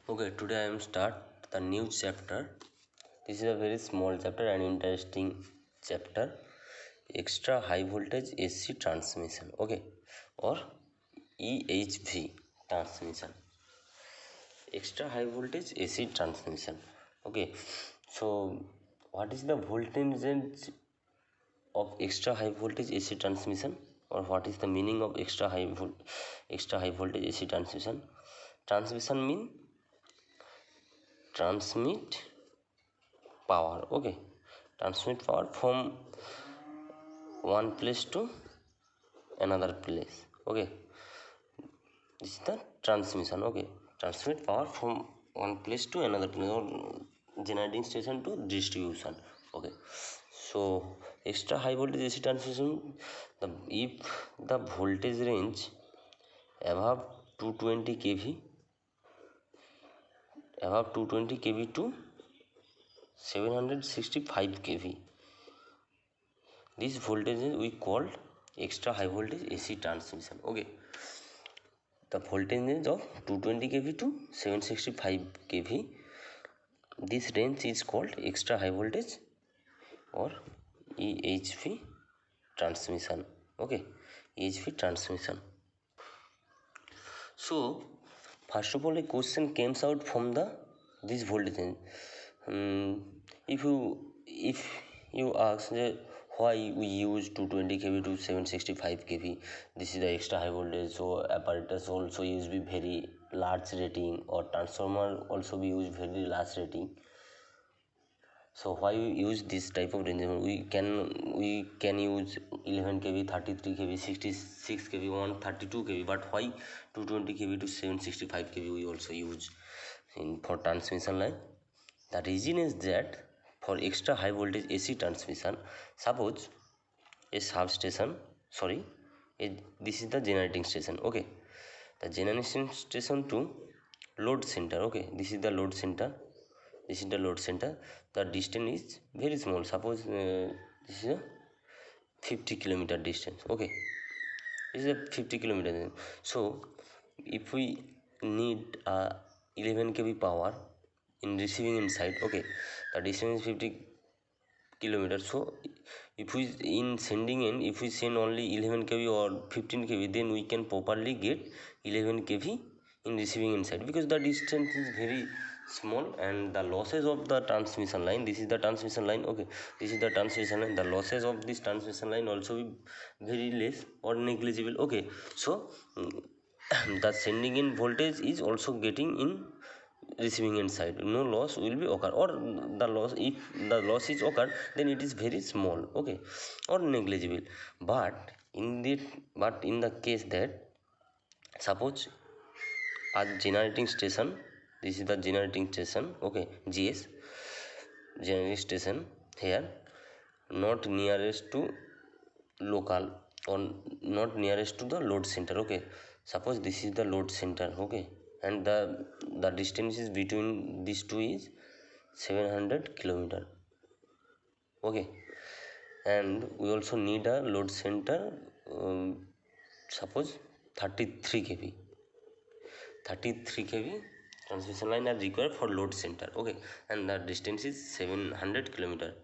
Okay, today I am start the new chapter. This is a very small chapter and interesting chapter. Extra high voltage AC transmission. Okay, or EHV transmission. Extra high voltage AC transmission. Okay, so what is the voltage of extra high voltage AC transmission, or what is the meaning of extra high voltage AC transmission? Transmission mean transmit power. Okay, transmit power from one place to another place. Okay, this is the transmission. Okay, transmit power from one place to another place, or generating station to distribution. Okay, so extra high voltage AC transmission, if the voltage range above 220 kV, above 220 kV to 765 kV, this voltage we called extra high voltage AC transmission. Okay, the voltage range of 220 kV to 765 kV, this range is called extra high voltage or EHV transmission. Okay, EHV transmission. So first of all, a question comes out from the this voltage range. If you ask why we use 220 kV to 765 kV, this is the extra high voltage. So apparatus also use be very large rating, or transformer also be use very large rating. So why we use this type of range? We can use 11 kV, 33 kV, 66 kV, 132 kV. But why 220 kV to 765 kV we also use for transmission line? The reason is that for extra high voltage AC transmission, suppose a substation, this is the generating station. Okay, the generating station to load center. Okay, this is the load center. This is the load center. The distance is very small. Suppose this is a 50 kilometer distance. Okay, this is a 50 kilometer. So if we need 11 kV power in receiving inside, okay, the distance is 50 kilometers. So if we in sending in, if we send only 11 kV or 15 kV, then we can properly get 11 kV in receiving inside, because the distance is very small and the losses of the transmission line, this is the transmission line. Okay, this is the transmission line. The losses of this transmission line also be very less or negligible. Okay, so the sending in voltage is also getting in receiving end side, no loss will be occur, or the loss, if the loss is occur, then it is very small. Okay, or negligible. But in the case that suppose a generating station, this is the generating station. Okay, GS, generating station here, not nearest to local, or not nearest to the load center. Okay, suppose this is the load center. Okay, and the distance is between these two is 700 kilometer. Okay, and we also need a load center, suppose 33 kV. 33 kV transmission line are required for load center. Okay, and the distance is 700 kilometer.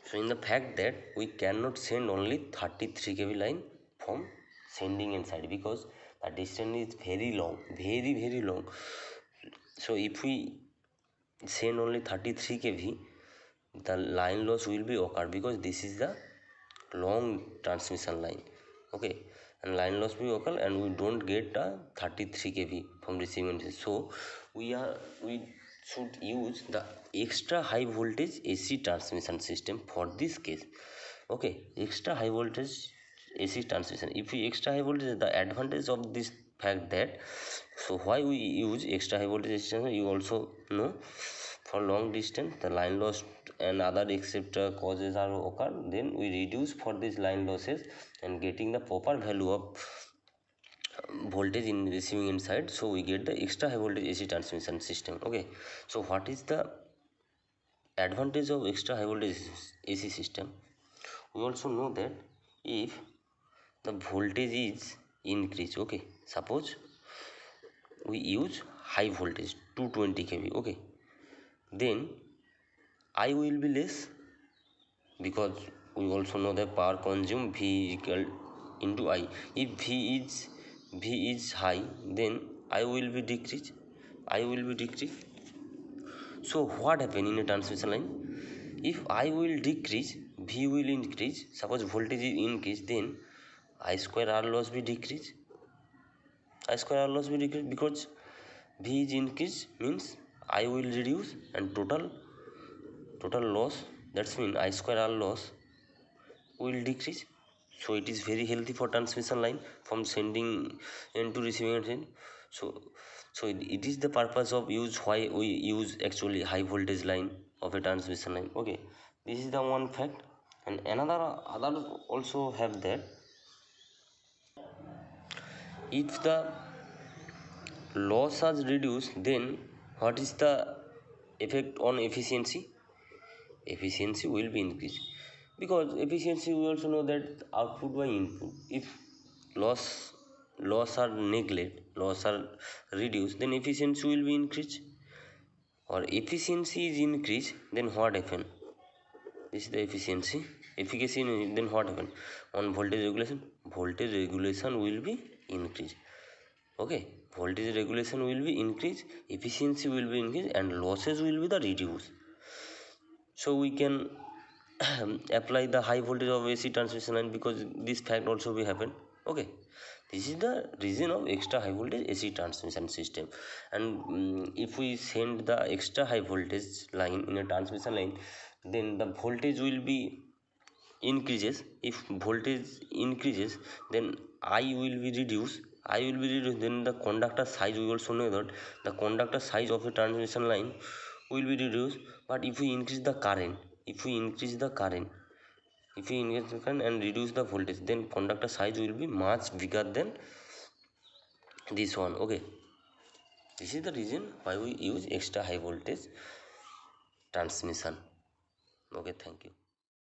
So in the fact that we cannot send only 33 kV line from sending inside, because the distance is very long, very long. So if we send only 33 kV, the line loss will be occur, because this is the long transmission line. Okay, and line loss will occur, and we don't get a 33 kV from receiving. So we should use the extra high voltage AC transmission system for this case. Okay, extra high voltage AC transmission. If we extra high voltage, the advantage of this fact that, so why we use extra high voltage AC transmission, you also know. For long distance, the line loss and other etc causes are occur, then we reduce for these line losses and getting the proper value of voltage in receiving inside. So we get the extra high voltage AC transmission system. Okay, so what is the advantage of extra high voltage AC system? We also know that if the voltage is increased, okay, suppose we use high voltage 220 kV. Okay, then I will be less, because we also know that power consumed V equal into I. If V is high, then I will be decrease. So what happen in a transmission line? If I will decrease, V will increase. Suppose voltage is increase, then I square R loss will decrease. Because V is increase means I will reduce, and total loss, that's mean I square R loss will decrease. So it is very healthy for transmission line from sending end to receiving end. So it is the purpose of use why we use actually high voltage line of a transmission line. Okay, this is the one fact. And other also have that if the loss is reduced, then what is the effect on efficiency? Efficiency will be increased, because efficiency we also know that output by input. If loss are reduced, then efficiency will be increased. Or efficiency is increased, then what happen? This is the efficacy. Then what happen on voltage regulation will be increased. Okay, voltage regulation will be increased, efficiency will be increased, and losses will be the reduced. So we can apply the high voltage of AC transmission line, because this fact also will happen. Okay, this is the reason of extra high voltage AC transmission system. And if we send the extra high voltage line in a transmission line, then the voltage will be increases. If voltage increases, then I will be reduced. Then the conductor size, we also know that the conductor size of a transmission line will be reduced. But if we increase the current and reduce the voltage, then conductor size will be much bigger than this one. Okay, this is the reason why we use extra high voltage transmission. Okay, thank you.